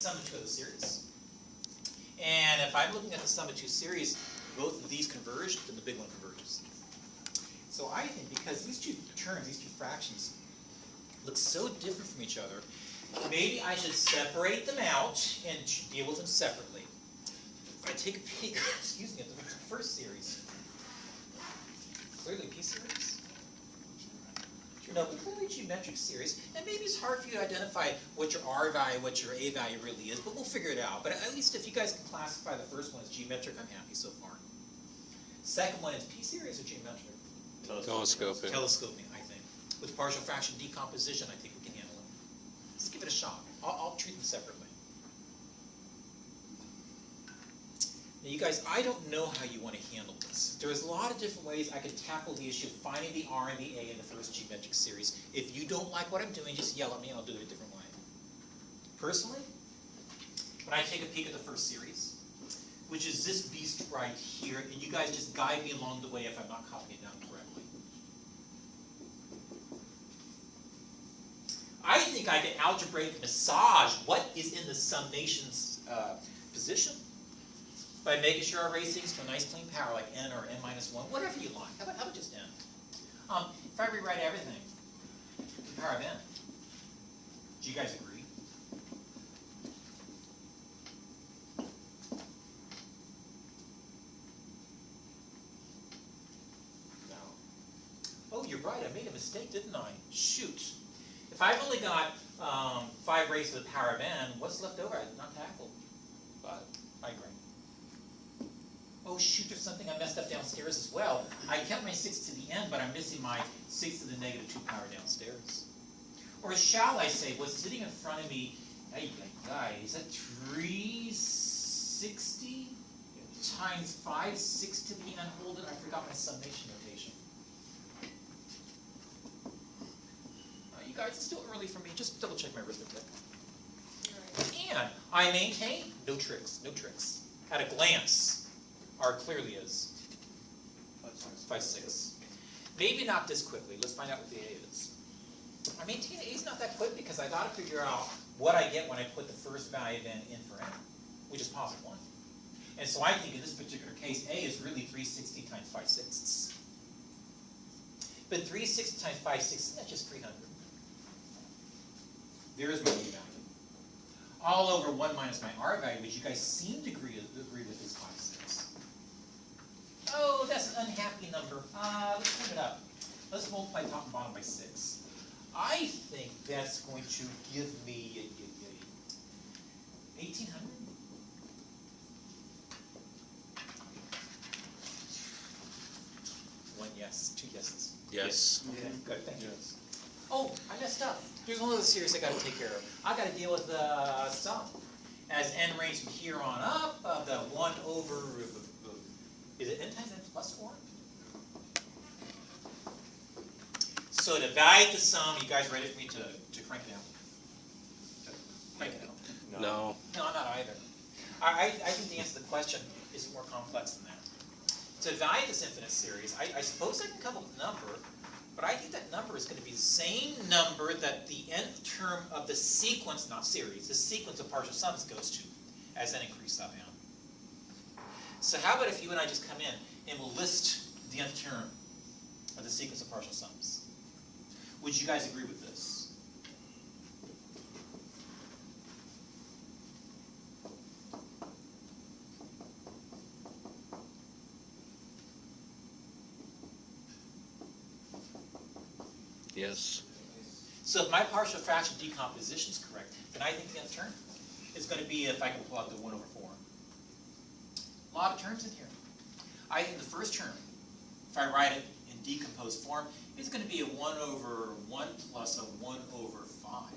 sum of two of the series. And if I'm looking at the sum of two series, both of these converge, then the big one converges. So I think because these two terms, these two fractions, look so different from each other, maybe I should separate them out and deal with them separately. If I take a peek, excuse me, at the first series, clearly P series. No, but clearly geometric series, and maybe it's hard for you to identify what your R value, what your A value really is, but we'll figure it out. But at least if you guys can classify the first one as geometric, I'm happy so far. Second one is P series or geometric? Telescoping. Telescoping, I think. With partial fraction decomposition, I think we can handle it. Let's give it a shot. I'll treat them separately. Now you guys, I don't know how you want to handle this. There's a lot of different ways I could tackle the issue of finding the R and the A in the first geometric series. If you don't like what I'm doing, just yell at me and I'll do it a different way. Personally, when I take a peek at the first series, which is this beast right here, and you guys just guide me along the way if I'm not copying it down correctly. I think I can algebraically massage what is in the summation's position by making sure I raise things to a nice clean power like n or n minus 1, whatever you like. How about just n? If I rewrite everything to the power of n, do you guys agree? No. Oh, you're right. I made a mistake, didn't I? Shoot. If I've only got 5 raised to the power of n, what's left over? I did not tackle. But I agree. Oh shoot, there's something I messed up downstairs as well. I kept my 6 to the end, but I'm missing my 6 to the negative 2 power downstairs. Or shall I say, what's sitting in front of me, hey guys, is that 360 times 5, 6 to the end? Hold it, I forgot my summation notation. You guys, it's still early for me. Just double check my arithmetic. And I maintain no tricks, no tricks. At a glance, R clearly is 5, 6. Maybe not this quickly. Let's find out what the A is. I maintain A is not that quick because I got to figure out what I get when I put the first value of n in for n, which is positive 1. And so I think in this particular case, A is really 360 times 5 sixths. But 360 times 5 sixths, that's just 300. There's my A value. All over 1 minus my R value, which you guys seem to agree with is 5, 6. Oh, that's an unhappy number. Let's clean it up. Let's multiply top and bottom by 6. I think that's going to give me 1,800. One yes, 2 yeses. Yes. Okay, good, thank you. Oh, I messed up. There's one other series I got to take care of. I got to deal with the sum. As n ranges from here on up, the 1 over, is it n times n plus 4? So to evaluate the sum, you guys ready for me to crank it out? Crank it out. No. No, I'm not either. I think the answer to the question is more complex than that. To evaluate this infinite series, I suppose I can come up with a number, but I think that number is going to be the same number that the nth term of the sequence, not series, the sequence of partial sums goes to as n increases up n. So how about if you and I just come in and we'll list the nth term of the sequence of partial sums? Would you guys agree with this? Yes. So if my partial fraction decomposition is correct, then I think the nth term is going to be, if I can pull out the 1 over 4. A lot of terms in here. I think the first term, if I write it in decomposed form, is going to be a 1 over 1 plus a 1 over 5.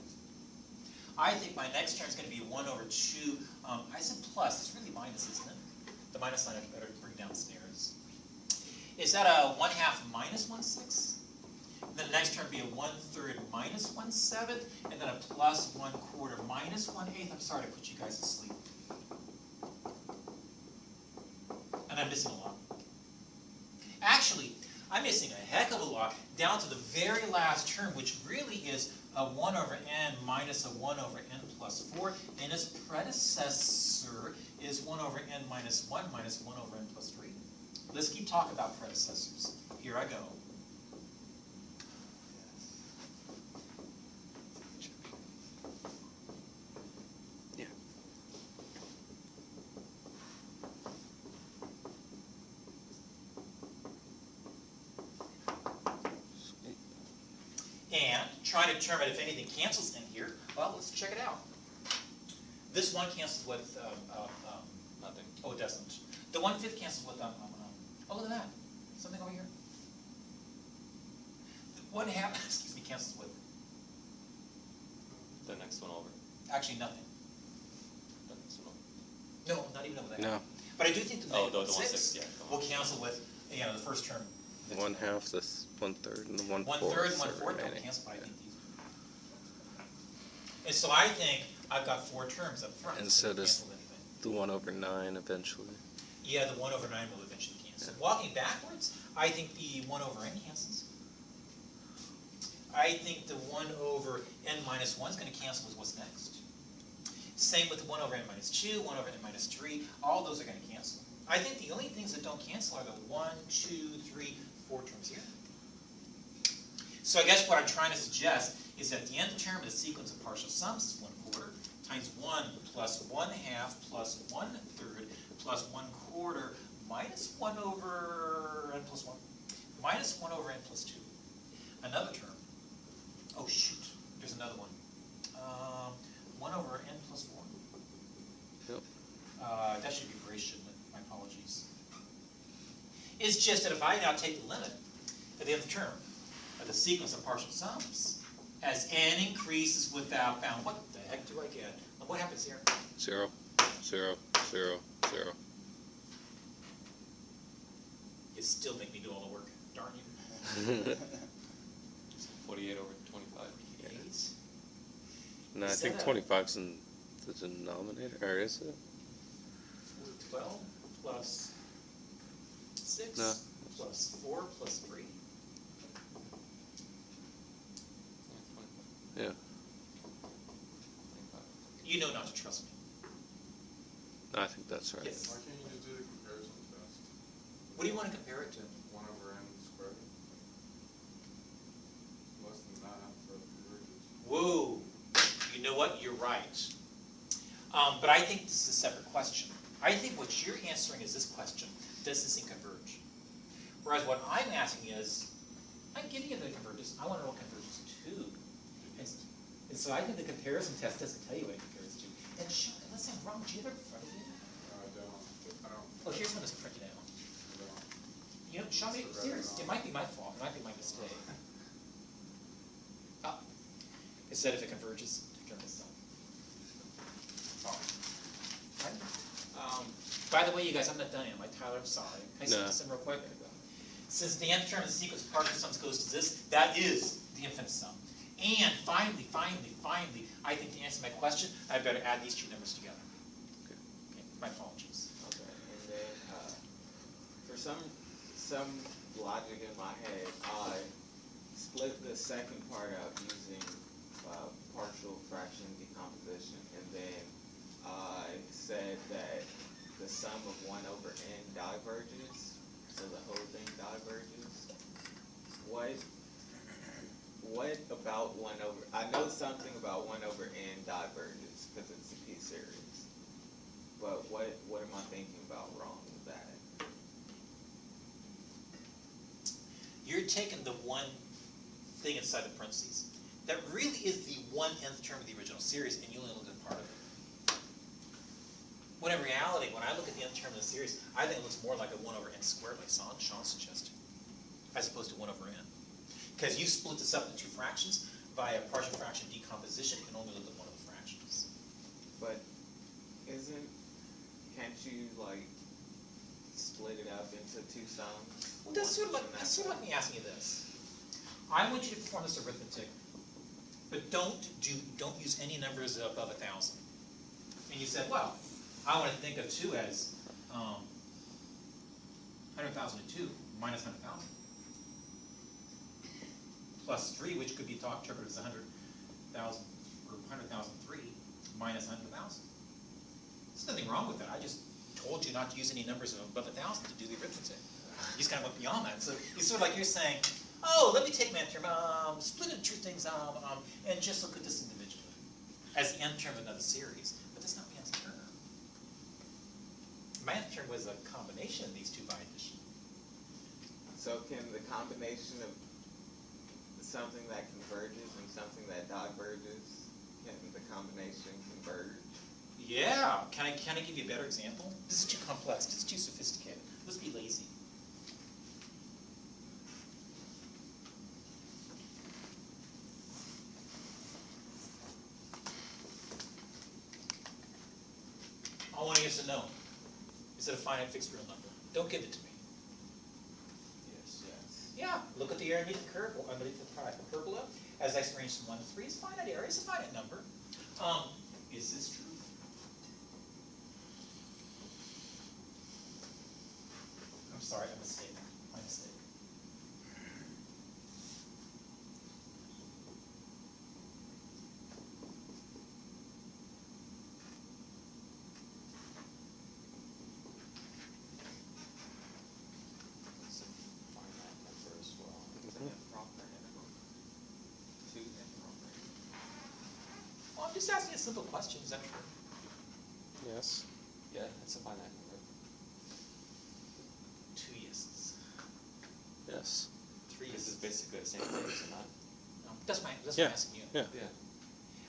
I think my next term is going to be a 1 over 2. I said plus. It's really minus, isn't it? The minus sign I better bring downstairs. Is that a 1/2 minus 1/6? Then the next term would be a 1/3 minus 1/7, and then a plus 1/4 minus 1/8. I'm sorry to put you guys to sleep. And I'm missing a lot. Actually, I'm missing a heck of a lot down to the very last term, which really is a 1 over n minus a 1 over n plus plus 4, and its predecessor is 1 over n minus 1 minus 1 over n plus 3. Let's keep talking about predecessors. Here I go. Yeah. And try to determine if anything cancels in here. Well, let's check it out. This one cancels with, Nothing. oh, it doesn't. The 1/5 cancels with, oh, look at that. Something over here. The 1/2, excuse me, cancels with, The next one over. actually nothing. The next one over. No, not even over there. No. But I do think the Oh, negative the 1/6 1/6, yeah, will cancel with, the first term. 1/2, this 1/3, and the 1/4. 1/3 and 1/4 don't cancel, but I think these do. And so I think I've got 4 terms up front. And that so don't does cancel anything. the 1 over 9 eventually. Yeah, the 1 over 9 will eventually cancel. Yeah. Walking backwards, I think the 1 over n cancels. I think the 1 over n minus 1 is going to cancel with what's next. Same with the 1 over n minus 2, 1 over n minus 3, all those are going to cancel. I think the only things that don't cancel are the 1, 2, 3, 4 terms here. So I guess what I'm trying to suggest is that the nth term of the sequence of partial sums is 1/4 times 1 plus 1/2 plus 1/3 plus 1/4 minus 1 over n plus 1 minus 1 over n plus 2. Another term. Oh shoot, there's another one. 1 over n plus 4. Yep. That should be brace, shouldn't it? My apologies. It's just that if I now take the limit of the nth term of the sequence of partial sums, as n increases without bound, what the heck do I get? What happens here? 0, 0, 0, 0. You still make me do all the work, darn you. 48 over 25. 8. No, I Is think that a- 25's in the denominator, or is it? 12 plus 6 No. plus 4 plus 3. Yeah. 25. You know not to trust me. No, I think that's right. Yes. Why can't you just do the comparison test? What do you want to compare it to? 1 over n squared. Less than that for convergence. Whoa. You know what? You're right. But I think this is a separate question. I think what you're answering is this question. Does this thing converge? Whereas what I'm asking is, I'm giving you the convergence. I want to know what converges to. And so I think the comparison test doesn't tell you what it compares to. And Sean, unless I'm wrong, do you have it in front of you? I don't. Oh, here's one that's printed out. You know, Sean, maybe, serious, it might be my fault, it might be my mistake. Oh, it said if it converges, determine itself. Alright. By the way, you guys, I'm not done yet, Tyler, I'm sorry. Can I say No. this in real quick? Since the nth term of the sequence of partial sums goes to this, that is the infinite sum. And finally, I think to answer my question, I better add these two numbers together. Okay. Okay, my apologies. Okay, and then, for some logic in my head, I split the second part up using, partial fraction decomposition, and then I said that the sum of 1 over n diverges, so the whole thing diverges. What about 1 over, I know something about 1 over n diverges, because it's a p-series. But what am I thinking about wrong with that? You're taking the one thing inside the parentheses. That really is the 1/nth term of the original series, and you only look at part of it. When in reality, when I look at the nth term of the series, I think it looks more like a 1 over n squared, like Sean suggested, as opposed to 1 over n. Because you split this up into two fractions via partial fraction decomposition, you can only look at one of the fractions. But can't you like split it up into two sums? Well, that's sort of One like me asking you this. I want you to perform this arithmetic, but don't use any numbers above 1,000. And you said, well, I want to think of 2 as 100,000 and 2 minus 100,000. Plus 3, which could be interpreted as 100,000 or 100,003. minus 100,000. There's nothing wrong with that. I just told you not to use any numbers above 1,000 to do the arithmetic. You just kind of went beyond that. So it's sort of like you're saying, oh, let me take my nth term, split it into two things, and just look at this individually as the nth term of another series. But that's not my nth term. My nth term was a combination of these two by addition. So can the combination of something that converges and something that diverges, can the combination converge? Yeah. Can I give you a better example? This is too complex. This is too sophisticated. Let's be lazy. I want to yes or no. Is it a finite fixed real number? Don't give it to me. Yes. Yeah, look at the area underneath the curve, or underneath the hyperbola. As x ranges from 1 to 3, it's a finite area, it's a finite number. Is this true? I'm sorry, a mistake. My mistake. It's a finite number as well. It's an improper integral. Two improper integrals. Well, I'm just asking a simple question. Is that true? Yes. Yeah, it's a finite number. 2 yeses. Yes. 3 This is yeses. basically the same thing, is it not? That's what Yeah. I'm asking you. Yeah. Yeah.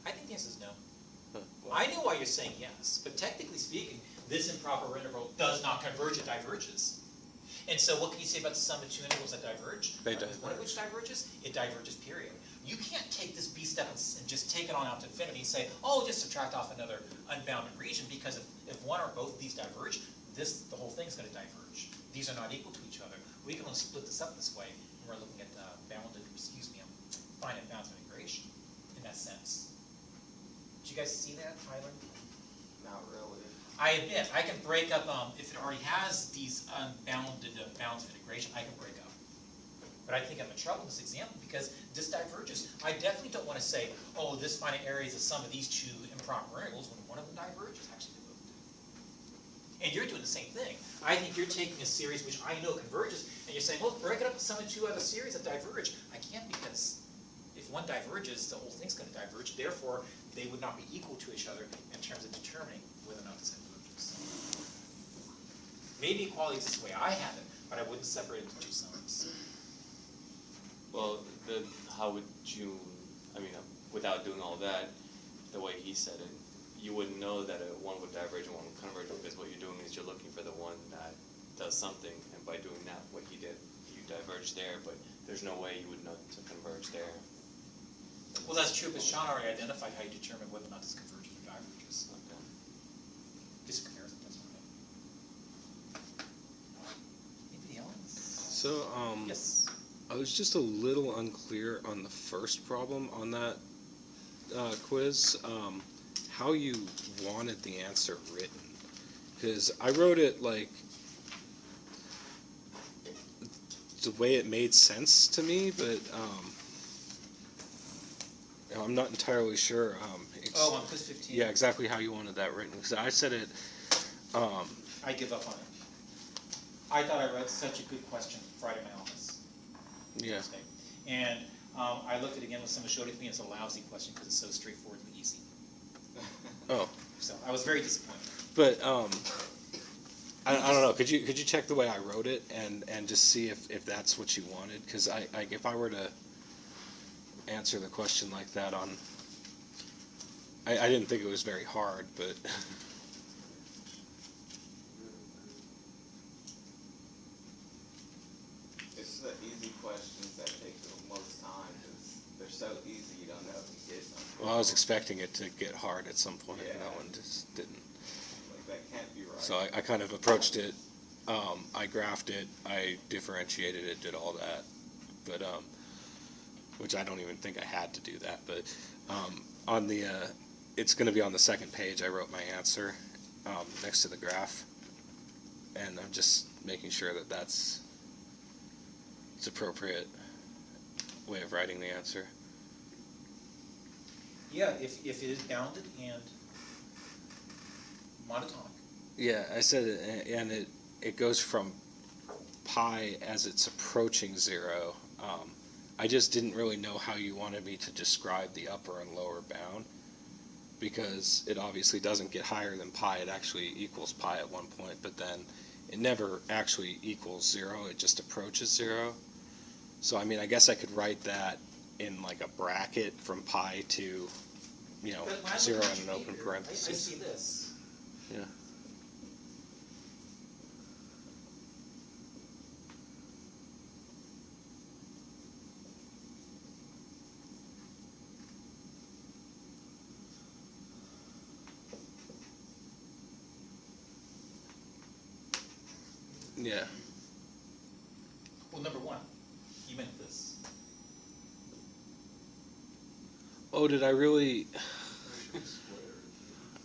I think the answer is no. Huh. I know why you're saying yes, but technically speaking, this improper integral does not converge, it diverges. And so what can you say about the sum of two integrals that diverge? They Is one of which diverges? It diverges, period. You can't take this b step and just take it on out to infinity and say, oh, just subtract off another unbounded region, because if one or both of these diverge, the whole thing's going to diverge. These are not equal to each other. We can only split this up this way when we're looking at finite bounds of integration in that sense. Did you guys see that, Tyler? Not really. I admit, I can break up, if it already has these unbounded bounds of integration, I can break up. But I think I'm in trouble in this example because this diverges. I definitely don't want to say, oh, this finite area is the sum of these two improper integrals when one of them diverges. Actually, they both do. And you're doing the same thing. I think you're taking a series which I know converges, and you're saying, well, break it up into sum of two other series that diverge. I can't, because if one diverges, the whole thing's going to diverge. Therefore, they would not be equal to each other in terms of determining whether or not this converges. Maybe equality is the way I have it, but I wouldn't separate it into two sums. Well, how would you, without doing all that, the way he said it, you wouldn't know that one would diverge and one would converge, because what you're doing is you're looking for the one that does something, and by doing that, what he did, you diverge there, but there's no way you would know to converge there. Well, that's true, but Sean already identified how you determine whether or not this converges or diverges. Okay. Just a comparison, that's what I mean. Anybody else? So, Yes. I was just a little unclear on the first problem on that quiz, how you wanted the answer written. Because I wrote it like the way it made sense to me, but I'm not entirely sure. Oh, on quiz 15. Yeah, exactly how you wanted that written. Because I said it. I give up on it. I thought I wrote such a good question Friday in my office. Yeah. Thursday. And I looked at it again when someone showed it to me, and it's a lousy question because it's so straightforward and easy. Oh. So I was very disappointed. But I don't know. Could you check the way I wrote it and just see if that's what you wanted? Because if I were to answer the question like that I didn't think it was very hard, but It's the easy questions that take the most time because they're so easy you don't know if you get something. well, I was expecting it to get hard at some point, and Yeah. that one just didn't. Like that can't be right. So I kind of approached it. I graphed it. I differentiated it. Did all that, but which I don't even think I had to do that. But on the it's going to be on the second page. I wrote my answer next to the graph, and I'm just making sure that it's appropriate way of writing the answer. Yeah, if it is bounded and monotonic. Yeah, I said it, and it goes from pi as it's approaching 0. I just didn't really know how you wanted me to describe the upper and lower bound, because it obviously doesn't get higher than pi. It actually equals pi at one point, but then it never actually equals 0. It just approaches 0. So, I mean, I guess I could write that in like a bracket from pi to, But when I look 0 at and your an open paper, I parenthesis. see this. Yeah. Yeah. Well, number one, you meant this. Oh, did I really?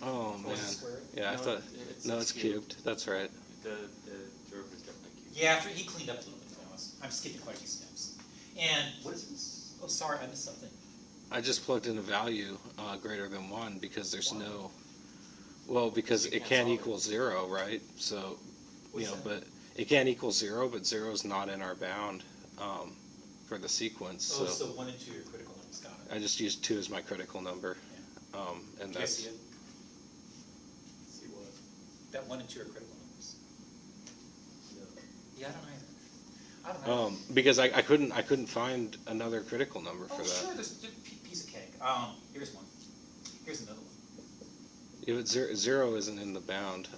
Oh Oh, man. is it square? Yeah, I No, thought. No, it's cubed. That's right. The derivative is definitely cubed. Yeah, after he cleaned up a little bit, to be honest. I'm skipping quite a few steps. And what is this? Oh, sorry, I missed something. I just plugged in a value greater than 1 because there's no. Well, because You it can't can't solve it. equal 0, right? So, What's that? but it can't equal 0, but 0 is not in our bound for the sequence. Oh, So so 1 and 2 are critical numbers, got it. I just used 2 as my critical number, Yeah. and Do you that's. see it? See what? That 1 and 2 are critical numbers. No. Yeah, I don't either. I don't know. Because I couldn't find another critical number for Oh, that. sure, there's a piece of cake. Here's one. Here's another one. Yeah, but 0 isn't in the bound,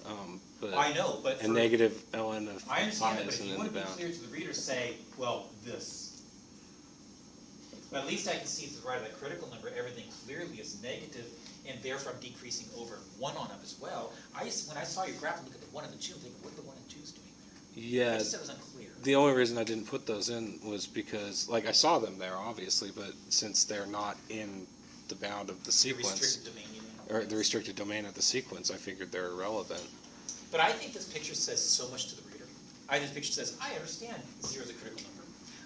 but I know, but and for- negative ln of I understand that, but isn't if you in want the to be bound. clear to the reader, say, well, this. But at least I can see to the right of that critical number, everything clearly is negative, and therefore I'm decreasing over 1 on up as well. When I saw your graph and look at the 1 and the 2, I'm thinking, what are the 1 and 2's doing there? Yeah, I just said it was unclear. the only reason I didn't put those in was because, like, I saw them there, obviously, but since they're not in the bound of the The sequence, restricted domain, you mean? or the restricted domain of the sequence, I figured they're irrelevant. But I think this picture says so much to the reader. I think this picture says, I understand 0 is a critical number.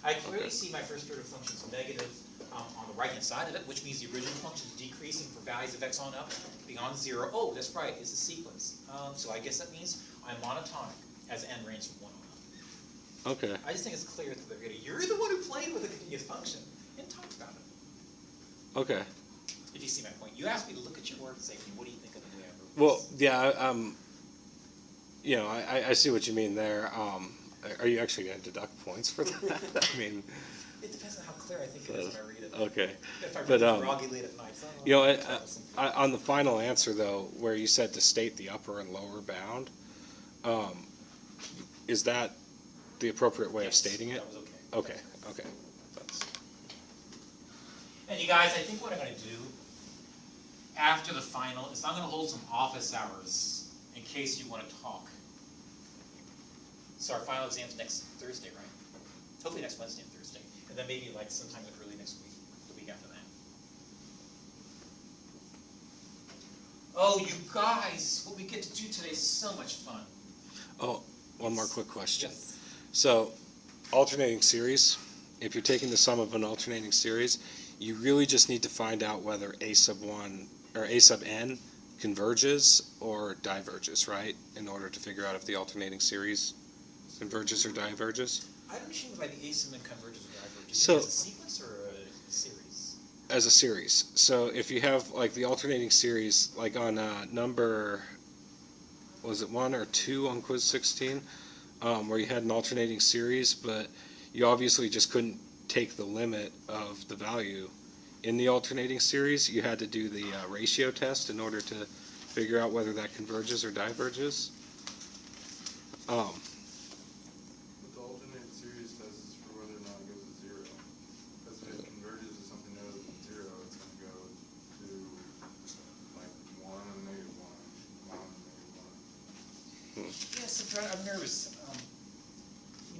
I clearly see my first order function's negative on the right-hand side of it, which means the original function is decreasing for values of x on up beyond 0. Oh, that's right, it's a sequence. So I guess that means I'm monotonic as n ranges from 1 on up. Okay. I just think it's clear to the reader. You're the one who played with a continuous function and talked about it. Okay. If you see my point. You asked me to look at your work and say, what do you think of the way I wrote Well, this? yeah, I see what you mean there. Are you actually going to deduct points for that? I mean, It depends on how clear I think it is when I read it. okay. If I read But, it groggy late at night. On the final answer, though, where you said to state the upper and lower bound, is that the appropriate way of stating it? That was okay. Okay. That's, And you guys, I think what I'm going to do after the final is I'm going to hold some office hours in case you want to talk. So our final exam's next Thursday, right? Hopefully next Wednesday and Thursday. And then maybe like sometime early next week, the week after that. Oh, you guys, what we get to do today is so much fun. oh, one more quick question. Yes. So, alternating series, if you're taking the sum of an alternating series, you really just need to find out whether a sub 1 or a sub n converges or diverges, right? In order to figure out if the alternating series converges or diverges. I don't understand why the asymptotic converges or diverges. So- Is it a sequence or a series? As a series. So if you have like the alternating series, like on number, was it 1 or 2 on quiz 16, where you had an alternating series, but you obviously just couldn't take the limit of the value in the alternating series. You had to do the ratio test in order to figure out whether that converges or diverges. What the alternate series does is for whether or not it goes to 0. Because if it converges to something other than 0, it's going to go to like 1 and negative 1, 1 and negative 1. Yes, I'm nervous.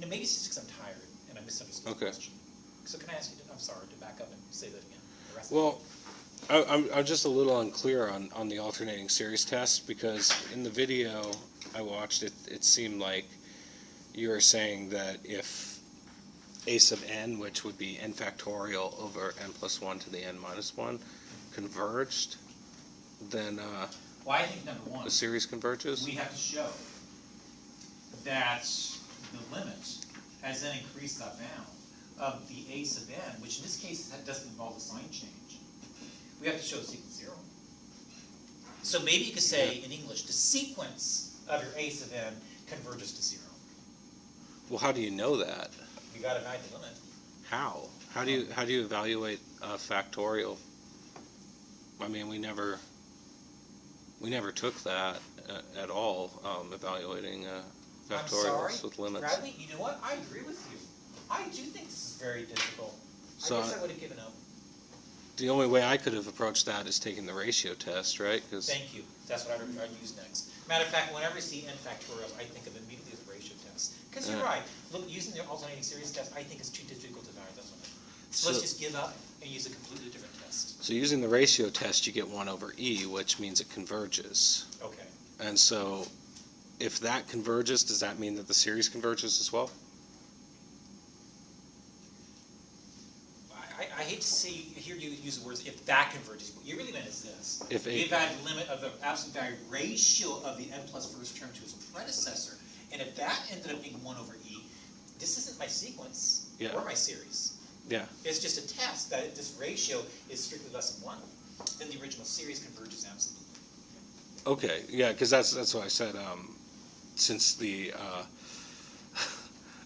Maybe it's just because I'm tired and I misunderstood Okay. the question. So can I ask you, I'm sorry, to back up and say that again? The rest of Well, I'm just a little unclear on the alternating series test, because in the video I watched, it seemed like you were saying that if a sub n, which would be n factorial over n plus 1 to the n minus 1, converged, then Well, I think number one, the series converges? we have to show that the limit has then increased that bound of the a sub n, which in this case doesn't involve a sign change. We have to show it's equal to 0. So maybe you could say in English, the sequence of your a sub n converges to 0. Well, how do you know that? You gotta evaluate the limit. How? How do you evaluate a factorial? I mean, we never took that at all, evaluating I'm sorry, factorials with limits. Bradley, you know what? I agree with you. I do think this is very difficult. So I guess I would have given up. The only way I could have approached that is taking the ratio test, right? 'Cause- Thank you. That's what I'd use next. Matter of fact, whenever I see n factorials, I think of immediately as a ratio test. Because you're Yeah. right. Look, using the alternating series test, I think is too difficult to evaluate this one. So let's So- just give up and use a completely different test. So using the ratio test, you get 1 over e, which means it converges. Okay. And so if that converges, does that mean that the series converges as well? I hate to hear you use the words "if that converges." What you really meant is this: If we a- evaluate the limit of the absolute value ratio of the n plus first term to its predecessor, and if that ended up being 1 over e, this isn't my sequence Yeah. or my series. Yeah. It's just a test that this ratio is strictly less than 1. Then the original series converges absolutely. Okay, yeah, because that's what I said. Since the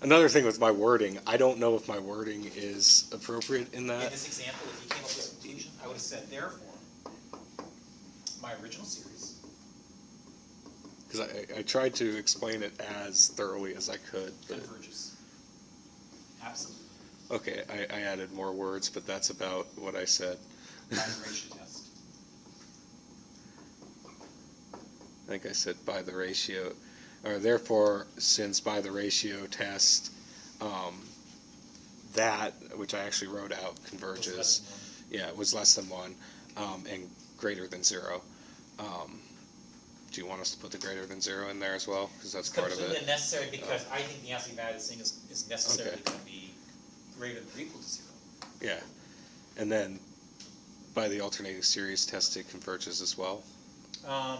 another thing with my wording, I don't know if my wording is appropriate in In that. this example, if you came up with this conclusion, I would have said, therefore, my original series. Because I tried to explain it as thoroughly as I could. But, Converges. Absolutely. okay, I added more words, but that's about what I said. By the ratio test. I think I said by the ratio, or therefore, since by the ratio test, that, which I actually wrote out, Was converges. less than 1. Yeah, it was less than 1, and greater than 0. Do you want us to put the greater than 0 in there as well? Because that's part of Completely it. unnecessary because I think the absolute value of this thing is necessarily Okay. going to be greater than or equal to 0. Yeah. And then by the alternating series test, it converges as well.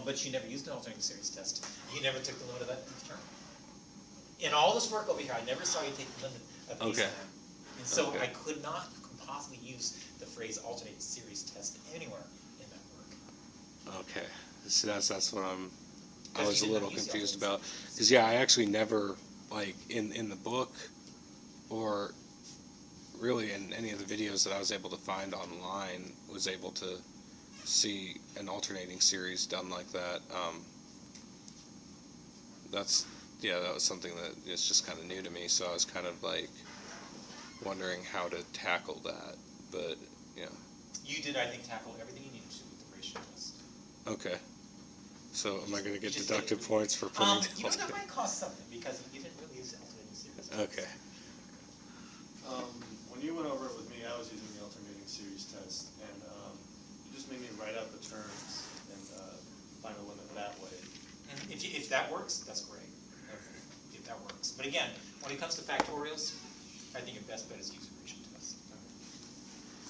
But you never used an alternating series test. You never took the limit of that term. In all this work over here, I never saw you take the limit of a Okay. sub n. And so Okay. I could not possibly use the phrase alternating series test anywhere in that work. Okay. See, that's what I Because was a you didn't little use the confused alternating about. series. Because, yeah, I actually never, like, in the book or really in any of the videos that I was able to find online, was able to see an alternating series done like that. That was something that is just kind of new to me, so I was kind of like wondering how to tackle that. But yeah, You did, I think, tackle everything you needed to with the ratio test. okay. So am I going to get Just deductive did- points for putting the You know, that might cost something because you didn't really use the alternating series test. Okay. When you went over it with me, I was using the alternating series test, and you just made me write out the terms and find a limit that way. If that works, that's great. If that works. But again, when it comes to factorials, I think your best bet is to use a ratio test.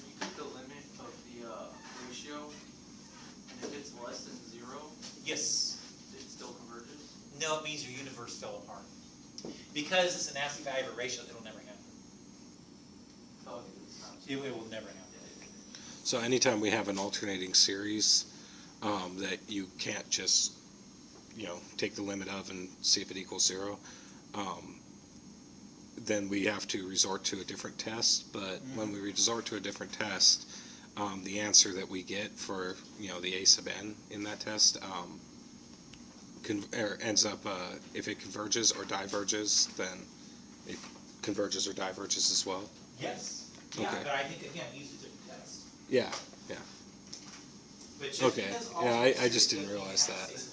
You get the limit of the ratio, and if it's less than 0, Yes. it still converges? No, it means your universe fell apart. Because it's an absolute value of a ratio, it'll never happen. Oh, okay, it's not. It will never happen. So anytime we have an alternating series, that you can't just, take the limit of and see if it equals 0, then we have to resort to a different test. But when we resort to a different test, the answer that we get for, the a sub n in that test, ends up, if it converges or diverges, then it converges or diverges as well. Yes. Yeah, Okay. but I think, again, use a different test. Yeah. But just Okay. because Yeah, I alternating just series didn't doesn't mean realize it has that. to